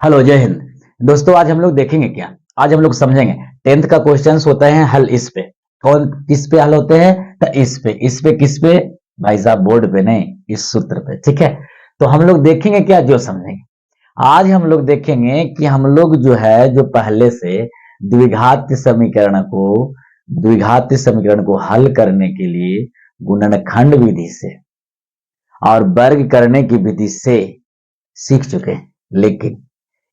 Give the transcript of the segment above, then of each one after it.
Hello, जय हिंद। दोस्तों, आज हम लोग देखेंगे क्या? आज हम लोग समझेंगे 10th का क्वेश्चंस होते हैं हल इस पे। कौन किस पे हल होते हैं? तो इस पे किस पे? भाई साहब, बोर्ड पे नहीं, इस सूत्र पे। ठीक है, तो हम लोग देखेंगे क्या, जो समझेंगे। आज हम लोग देखेंगे कि हम लोग जो है, जो पहले से द्विघात समीकरण को हल करने के लिए गुणनखंड विधि से और वर्ग करने की विधि से सीख चुके हैं, लेकिन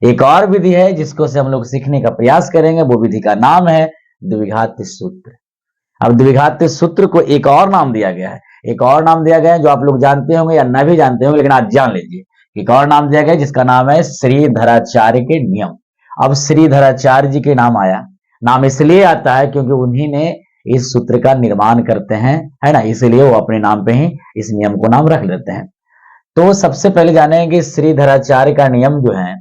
एक और विधि है जिसको से हम लोग सीखने का प्रयास करेंगे। वो विधि का नाम है द्विघात सूत्र। अब द्विघात सूत्र को एक और नाम दिया गया है, एक और नाम दिया गया है जो आप लोग जानते होंगे या न भी जानते होंगे, लेकिन आज जान लीजिए। एक और नाम दिया गया है जिसका नाम है श्रीधराचार्य के नियम। अब श्रीधराचार्य जी के नाम आया, नाम इसलिए आता है क्योंकि उन्हीं ने इस सूत्र का निर्माण करते हैं, है ना, इसलिए वो अपने नाम पे ही इस नियम को नाम रख लेते हैं। तो सबसे पहले जानेंगे श्रीधराचार्य का नियम जो है,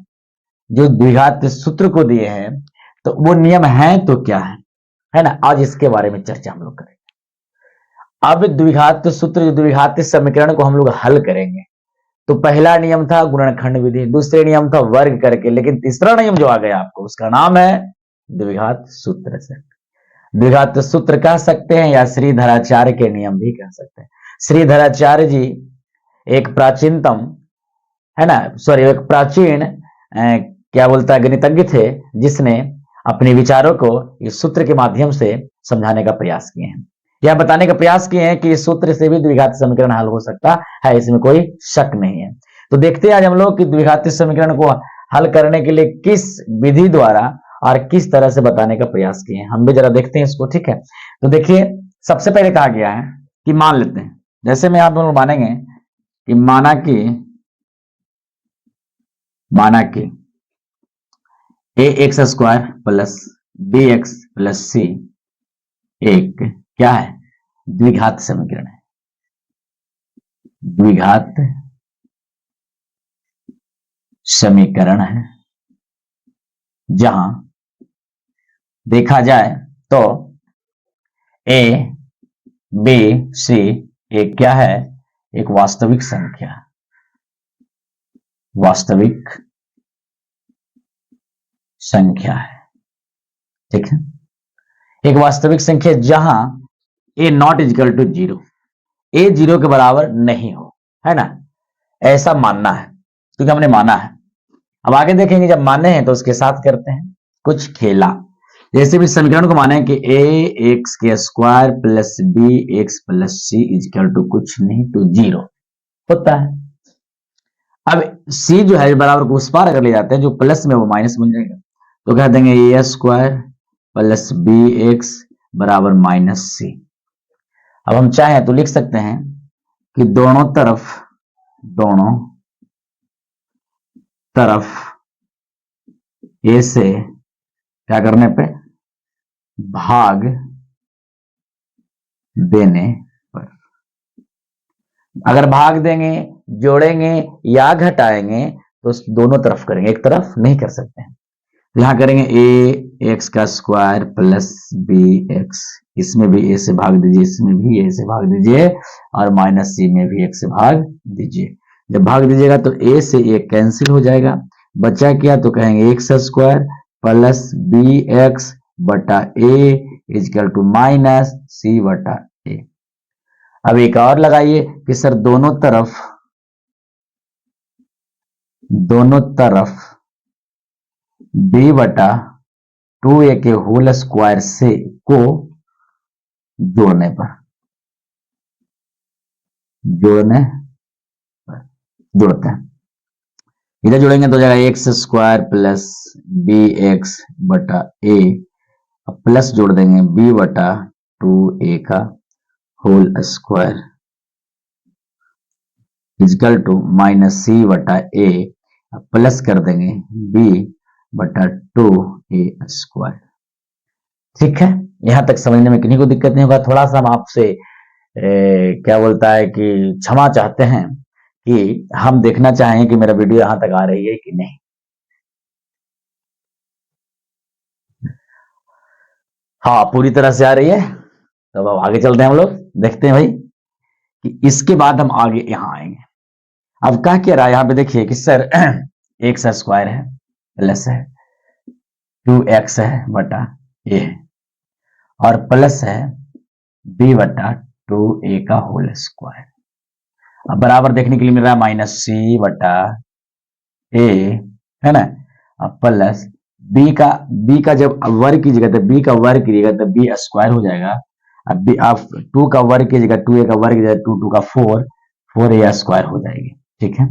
जो द्विघात सूत्र को दिए हैं, तो वो नियम है तो क्या है ना। आज इसके बारे में चर्चा हम लोग करेंगे। अब द्विघात सूत्र, द्विघात समीकरण को हम लोग हल करेंगे, तो पहला नियम था गुणनखंड विधि, दूसरे नियम था वर्ग करके, लेकिन तीसरा नियम जो आ गया आपको, उसका नाम है द्विघात सूत्र से। द्विघात सूत्र कह सकते हैं या श्रीधराचार्य के नियम भी कह सकते हैं। श्रीधराचार्य जी एक प्राचीनतम, है ना, सॉरी, एक प्राचीन क्या बोलता है, गणितज्ञ थे, जिसने अपने विचारों को इस सूत्र के माध्यम से समझाने का प्रयास किए हैं, या बताने का प्रयास किए हैं कि इस सूत्र से भी द्विघात समीकरण हल हो सकता है, इसमें कोई शक नहीं है। तो देखते हैं आज हम लोग कि द्विघात समीकरण को हल करने के लिए किस विधि द्वारा और किस तरह से बताने का प्रयास किए हैं। हम भी जरा देखते हैं इसको। ठीक है, तो देखिए, सबसे पहले कहा गया है कि मान लेते हैं, जैसे में आप लोग मानेंगे कि माना कि a x square plus b x plus c एक क्या है, द्विघात समीकरण है। द्विघात समीकरण है, जहां देखा जाए तो ए बी सी एक क्या है, एक वास्तविक संख्या, वास्तविक संख्या है। ठीक है, एक वास्तविक संख्या जहां a not equal to zero, a zero के बराबर नहीं हो, है ना, ऐसा मानना है, क्योंकि हमने माना है। अब आगे देखेंगे, जब माने हैं तो उसके साथ करते हैं कुछ खेला। जैसे भी समीकरण को माने कि ए एक्स के square plus b x plus c equal to कुछ नहीं तो जीरो होता है। अब सी जो है बराबर को उस पार अगर ले जाते हैं, जो प्लस में वो माइनस बन जाएगा, तो कह देंगे ए स्क्वायर प्लस बी एक्स बराबर माइनस सी। अब हम चाहें तो लिख सकते हैं कि दोनों तरफ ए से क्या करने पे, भाग देने पर। अगर भाग देंगे, जोड़ेंगे या घटाएंगे तो दोनों तरफ करेंगे, एक तरफ नहीं कर सकते हैं। यहां करेंगे ए एक्स का स्क्वायर प्लस बी एक्स, इसमें भी ए से भाग दीजिए, इसमें भी ए से भाग दीजिए, और माइनस सी में भी एक से भाग दीजिए। जब भाग दीजिएगा तो ए से ए कैंसिल हो जाएगा, बचा क्या, तो कहेंगे x square plus b x बटा a equal to minus c बटा ए। अब एक और लगाइए कि सर दोनों तरफ बी बटा 2a के होल स्क्वायर से को जोड़ने पर जोड़ते हैं। इधर जोड़ेंगे तो जाएगा x square plus b x बटा ए, प्लस जोड़ देंगे बी बटा 2a का whole square equal to minus c बटा ए, प्लस कर देंगे बी बटा 2a स्क्वायर। ठीक है, यहां तक समझने में किन्हीं को दिक्कत नहीं होगा। थोड़ा सा हम आपसे क्या बोलता है कि क्षमा चाहते हैं कि हम देखना चाहें कि मेरा वीडियो यहां तक आ रही है कि नहीं। हाँ, पूरी तरह से आ रही है। तो अब आगे चलते हैं, हम लोग देखते हैं भाई कि इसके बाद हम आगे यहां आएंगे। अब क्या कह रहा है, यहां पे देखिए कि सर एक्स स्क्वायर है, प्लस है 2x है बटा a है और प्लस है b बटा 2a का होल स्क्वायर। अब बराबर देखने के लिए मिल रहा है माइनस सी बटा ए, है ना, अब प्लस बी का जब वर्ग कीजिएगा तो बी का वर्ग कीजिएगा तो बी स्क्वायर हो जाएगा। अब बी आप 2 का वर्ग कीजिएगा 2a का वर्ग कीजिएगा 2 का 4 a स्क्वायर हो जाएगी। ठीक है,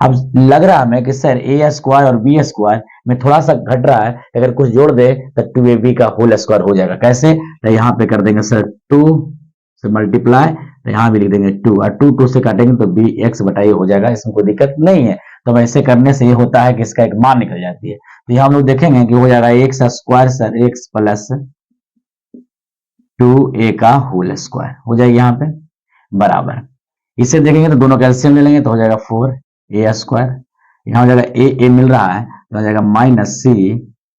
अब लग रहा है हमें कि सर ए स्क्वायर और बी स्क्वायर में थोड़ा सा घट रहा है, अगर कुछ जोड़ दे तो 2ab का होल स्क्वायर हो जाएगा। कैसे, तो यहाँ पे कर देंगे सर 2 से मल्टीप्लाई, तो यहाँ भी लिख देंगे 2 और 2 से काटेंगे तो बी एक्स बटा ए हो जाएगा, इसमें कोई दिक्कत नहीं है। तो ऐसे करने से ये होता है कि इसका एक मान निकल जाती है। तो यहाँ हम लोग देखेंगे कि हो जाएगा x square sir x plus 2a का होल स्क्वायर हो जाएगी यहाँ पे बराबर। इसे देखेंगे तो दोनों कैल्सियम ले लेंगे तो हो जाएगा 4a स्क्वायर। यहाँ हो जाएगा ए मिल रहा है तो हो जाएगा माइनस सी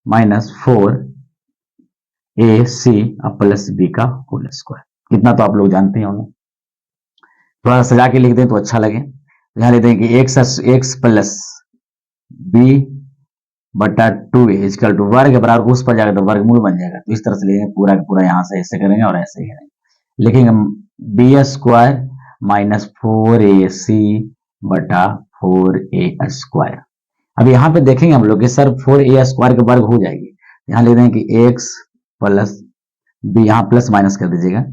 माइनस 4ac प्लस b का होल स्क्वायर। इतना तो आप लोग जानते ही होंगे, थोड़ा सजा के लिख दें तो अच्छा लगे। यहाँ लेते हैं कि एक्स प्लस बी बटा 2a इजकल टू वर्ग बराबर उस पर जाएगा तो वर्गमूल बन जाएगा। तो इस तरह से लेंगे पूरा का पूरा, यहाँ से ऐसे करेंगे और ऐसे ही करेंगे, लिखेंगे बी स्क्वायर माइनस 4ac बटा 4a स्क्वायर। अब यहाँ पे देखेंगे हम लोग कि सर 4a स्क्वायर के वर्ग हो जाएगी। यहाँ ले दें कि x प्लस बी, यहाँ प्लस माइनस कर दीजिएगा,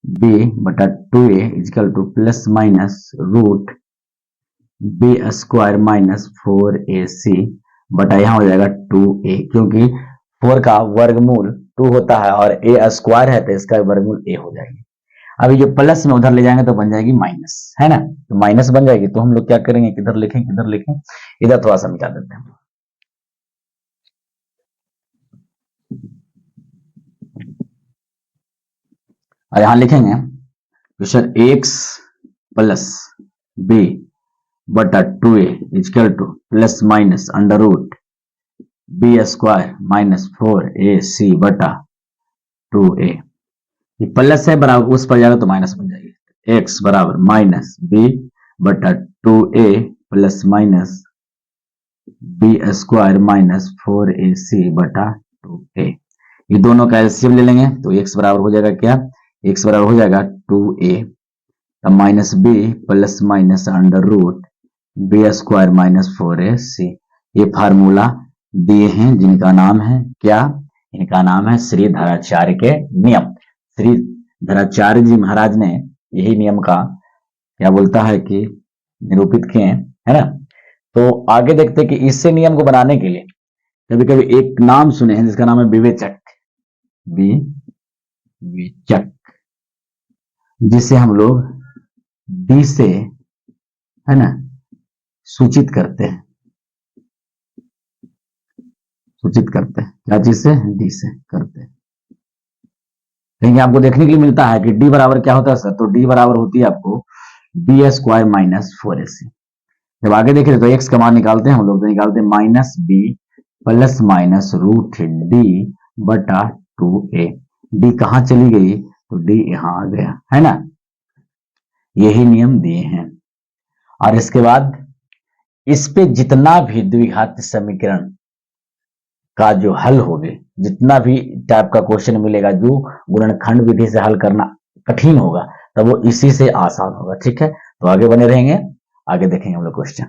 b बटा 2a equal to plus minus root b square minus 4ac बटा यहाँ हो जाएगा 2a, क्योंकि 4 का वर्गमूल 2 होता है और a स्क्वायर है तो इसका वर्गमूल a हो जाएगी। अभी जो प्लस में उधर ले जाएंगे तो बन जाएगी माइनस, है ना, तो माइनस बन जाएगी। तो हम लोग क्या करेंगे, किधर लिखें इधर थोड़ा सा मिटा देते हैं। और यहां लिखेंगे तो सर एक्स प्लस बी बटा 2a equal to plus minus under root b square minus 4ac बटा 2a। ये प्लस है बराबर उस पर जाएगा तो माइनस बन जाएगी। x बराबर माइनस बी बटा 2a plus minus b square minus 4ac बटा 2a। ये दोनों का एलसीएम ले लेंगे तो x बराबर हो जाएगा क्या, x बराबर हो जाएगा 2a minus b plus minus under root b square minus 4ac। ये फार्मूला दिए हैं जिनका नाम है क्या, इनका नाम है श्रीधराचार्य के नियम। श्रीधराचार्य जी महाराज ने यही नियम का क्या बोलता है कि निरूपित किए हैं, है ना। तो आगे देखते हैं कि इससे नियम को बनाने के लिए कभी कभी एक नाम सुने हैं जिसका नाम है विवेचक, विवेचक, जिसे हम लोग डी से, है ना, सूचित करते हैं, क्या चीज से, डी से करते हैं। लेकिन आपको देखने के लिए मिलता है कि डी बराबर क्या होता है सर, तो डी बराबर होती है आपको बी स्क्वायर माइनस 4ac। जब आगे देखें तो एक्स का मान निकालते हैं हम लोग, तो निकालते हैं minus b plus minus root d बटा 2a। डी कहां चली गई, तो डी यहां आ गया, है ना। यही नियम दिए हैं। और इसके बाद इस पे जितना भी द्विघात समीकरण का जो हल होगे, जितना भी टाइप का क्वेश्चन मिलेगा जो गुणनखंड विधि से हल करना कठिन होगा, तब वो इसी से आसान होगा। ठीक है, तो आगे बने रहेंगे, आगे देखेंगे हम लोग क्वेश्चन।